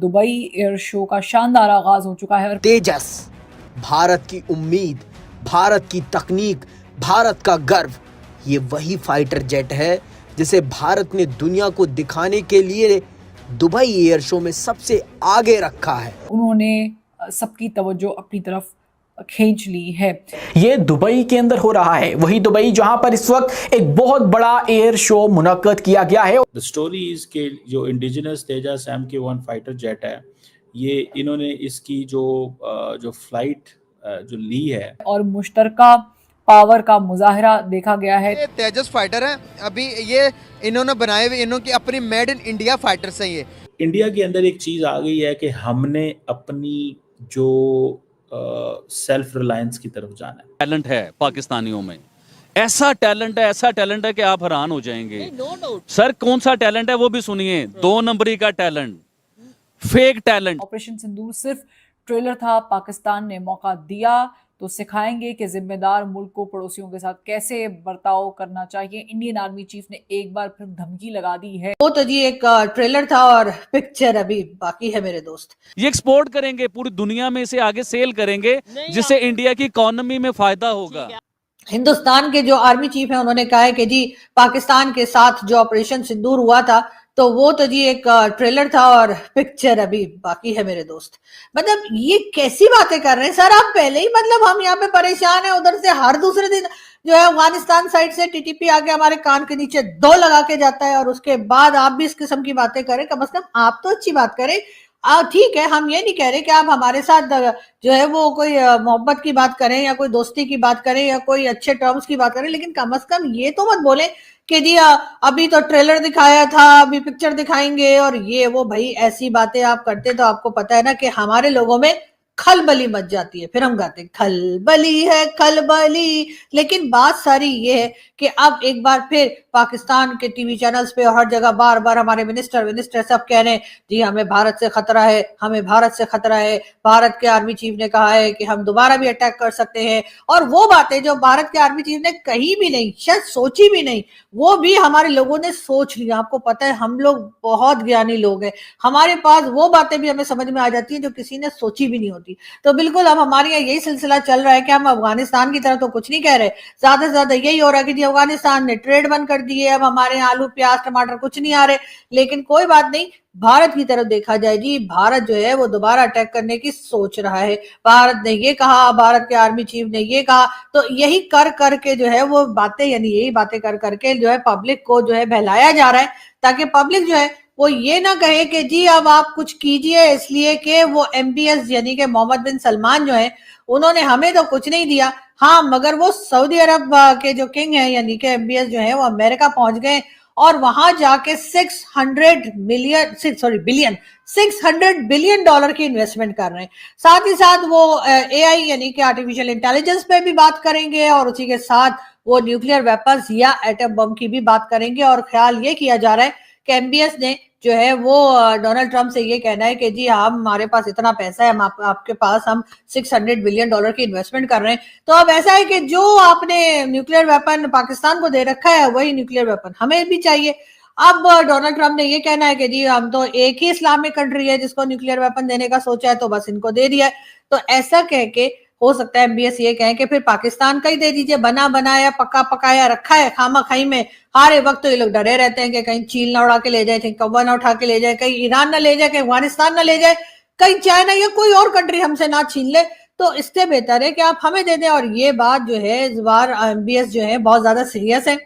Dubai air show का शानदार आगाज हो चुका है। तेजस, भारत की उम्मीद, भारत की तकनीक, भारत का गर्व, ये वही फाइटर जेट है जिसे भारत ने दुनिया को दिखाने के लिए दुबई एयर शो में सबसे आगे रखा है। उन्होंने सबकी तवज्जो अपनी तरफ खींच ली है। ये दुबई के अंदर हो रहा है, वही दुबई जहां पर इस वक्त एक बहुत बड़ा एयर शो मुनक्कद किया गया है। द स्टोरी इज के जो इंडिजिनस तेजस MK1 फाइटर जेट है, ये इन्होंने इसकी जो फ्लाइट जो ली है और मुश्तरका पावर का मुजाहरा देखा गया है। ये तेजस फाइटर है, अभी ये इन्होंने बनाए हुए, इन्होंने अपनी मेड इन इंडिया फाइटर्स हैं। ये इंडिया के अंदर एक चीज आ गई है कि हमने अपनी जो सेल्फ रिलायंस की तरफ जाना है। टैलेंट है पाकिस्तानियों में, ऐसा टैलेंट है कि आप हैरान हो जाएंगे। सर कौन सा टैलेंट है वो भी सुनिए, 2 नंबरी का टैलेंट, फेक टैलेंट। ऑपरेशन सिंदूर सिर्फ ट्रेलर था, पाकिस्तान ने मौका दिया तो सिखाएंगे कि जिम्मेदार मुल्क को पड़ोसियों के साथ कैसे बर्ताव करना चाहिए। इंडियन आर्मी चीफ ने एक बार फिर धमकी लगा दी है। वो तो जी एक ट्रेलर था और पिक्चर अभी बाकी है मेरे दोस्त। ये एक्सपोर्ट करेंगे, पूरी दुनिया में इसे आगे सेल करेंगे, जिससे इंडिया की इकोनॉमी में फायदा होगा। हिंदुस्तान के जो आर्मी चीफ है उन्होंने कहा है कि जी पाकिस्तान के साथ जो ऑपरेशन सिंदूर हुआ था तो वो तो जी एक ट्रेलर था और पिक्चर अभी बाकी है मेरे दोस्त। मतलब ये कैसी बातें कर रहे हैं सर आप, पहले ही मतलब हम यहाँ पे परेशान है, उधर से हर दूसरे दिन जो है अफगानिस्तान साइड से टीटीपी आके हमारे कान के नीचे 2 लगा के जाता है और उसके बाद आप भी इस किस्म की बातें करें। कम से कम आप तो अच्छी बात करें। ठीक है, हम ये नहीं कह रहे कि आप हमारे साथ जो है वो कोई मोहब्बत की बात करें या कोई दोस्ती की बात करें या कोई अच्छे टर्म्स की बात करें, लेकिन कम से कम ये तो मत बोले कि जी अभी तो ट्रेलर दिखाया था, अभी पिक्चर दिखाएंगे और ये वो। भाई ऐसी बातें आप करते तो आपको पता है ना कि हमारे लोगों में खलबली मच जाती है, फिर हम गाते खलबली है खलबली। लेकिन बात सारी ये है कि अब एक बार फिर पाकिस्तान के टीवी चैनल्स पे और हर जगह बार बार हमारे मिनिस्टर सब कह रहे हैं जी हमें भारत से खतरा है, हमें भारत से खतरा है। भारत के आर्मी चीफ ने कहा है कि हम दोबारा भी अटैक कर सकते हैं, और वो बातें जो भारत के आर्मी चीफ ने कही भी नहीं, शायद सोची भी नहीं, वो भी हमारे लोगों ने सोच लिया। आपको पता है हम लोग बहुत ज्ञानी लोग हैं, हमारे पास वो बातें भी हमें समझ में आ जाती हैं जो किसी ने सोची भी नहीं होती। तो बिल्कुल अब हमारे यहाँ यही सिलसिला चल रहा है कि हम अफगानिस्तान की तरह तो कुछ नहीं कह रहे, ज्यादा से ज्यादा यही हो रहा है कि जी अफगानिस्तान ने ट्रेड बंद कर दिए, अब हमारे यहाँ आलू प्याज टमाटर कुछ नहीं आ रहे। लेकिन कोई बात नहीं, भारत की तरफ देखा जाए जी, भारत जो है वो दोबारा अटैक करने की सोच रहा है। भारत ने ये कहा, भारत के आर्मी चीफ ने ये कहा, तो यही कर करके जो है वो बातें, यानी यही बातें कर करके जो है पब्लिक को जो है बहलाया जा रहा है, ताकि पब्लिक जो है वो ये ना कहे कि जी अब आप कुछ कीजिए, इसलिए कि वो MBS यानी कि मोहम्मद बिन सलमान जो है उन्होंने हमें तो कुछ नहीं दिया। हाँ, मगर वो सऊदी अरब के जो किंग है यानी कि MBS जो है वो अमेरिका पहुंच गए और वहां जाके 600 बिलियन डॉलर की इन्वेस्टमेंट कर रहे हैं। साथ ही साथ वो AI यानी कि आर्टिफिशियल इंटेलिजेंस पे भी बात करेंगे और उसी के साथ वो न्यूक्लियर वेपन्स या एटम बम की भी बात करेंगे। और ख्याल ये किया जा रहा है कि MBS ने जो है वो डोनाल्ड ट्रंप से ये कहना है कि जी हम हमारे पास इतना पैसा है, हम आपके पास हम 600 बिलियन डॉलर की इन्वेस्टमेंट कर रहे हैं। तो अब ऐसा है कि जो आपने न्यूक्लियर वेपन पाकिस्तान को दे रखा है वही न्यूक्लियर वेपन हमें भी चाहिए। अब डोनाल्ड ट्रंप ने ये कहना है कि जी हम तो एक ही इस्लामिक कंट्री है जिसको न्यूक्लियर वेपन देने का सोचा है, तो बस इनको दे दिया है। तो ऐसा कह के हो सकता है MBS ये कहें कि फिर पाकिस्तान का ही दे दीजिए, बना बनाया पक्का पकाया रखा है खामा खाई में। हर वक्त तो ये लोग डरे रहते हैं कि कहीं चीन ना उड़ा के ले जाए, कहीं कौवा ना उठा के ले जाए, कहीं ईरान ना ले जाए, कहीं अफगानिस्तान ना ले जाए, कहीं चाइना या कोई और कंट्री हमसे ना छीन ले। तो इससे बेहतर है कि आप हमें दे दें। और ये बात जो है इस बार MBS जो है बहुत ज्यादा सीरियस है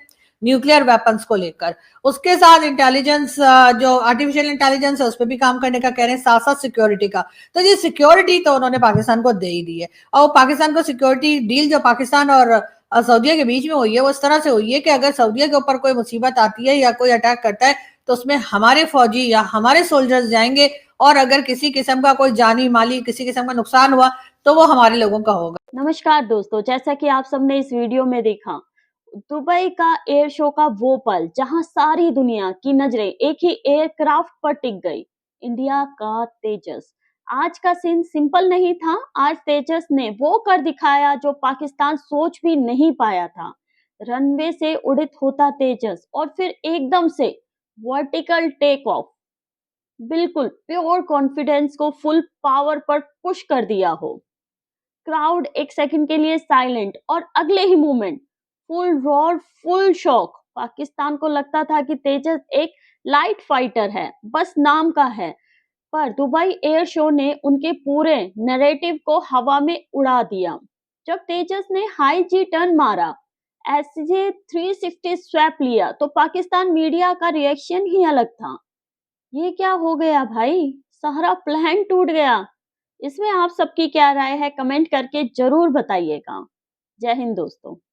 न्यूक्लियर वेपन्स को लेकर। उसके साथ इंटेलिजेंस, जो आर्टिफिशियल इंटेलिजेंस है उस पर भी काम करने का कह रहे हैं, साथ साथ सिक्योरिटी का। तो ये सिक्योरिटी तो उन्होंने पाकिस्तान को दे ही दी है, और पाकिस्तान को सिक्योरिटी डील जो पाकिस्तान और सऊदीया के बीच में हुई है वो इस तरह से हुई है कि अगर सऊदीया के ऊपर कोई मुसीबत आती है या कोई अटैक करता है तो उसमें हमारे फौजी या हमारे सोल्जर्स जाएंगे, और अगर किसी किस्म का कोई जानी माली किसी किस्म का नुकसान हुआ तो वो हमारे लोगों का होगा। नमस्कार दोस्तों, जैसा कि आप सबने इस वीडियो में देखा, दुबई का एयर शो का वो पल जहां सारी दुनिया की नजरें एक ही एयरक्राफ्ट पर टिक गई, इंडिया का तेजस। आज का सीन सिंपल नहीं था। आज तेजस ने वो कर दिखाया जो पाकिस्तान सोच भी नहीं पाया था। रनवे से उड़ित होता तेजस और फिर एकदम से वर्टिकल टेक ऑफ। बिल्कुल प्योर कॉन्फिडेंस को फुल पावर पर पुश कर दिया हो। क्राउड एक सेकंड के लिए साइलेंट और अगले ही moment full roar, full shock. Pakistan को लगता था कि तेजस एक लाइट फाइटर है, बस नाम का है, पर दुबई एयर शो ने उनके पूरे नैरेटिव को हवा में उड़ा दिया। जब तेजस ने हाई जी टर्न मारा, एसजे 360 स्वैप लिया, तो पाकिस्तान मीडिया का रिएक्शन ही अलग था। ये क्या हो गया भाई, सारा प्लान टूट गया। इसमें आप सबकी क्या राय है, कमेंट करके जरूर बताइएगा। जय हिंद दोस्तों।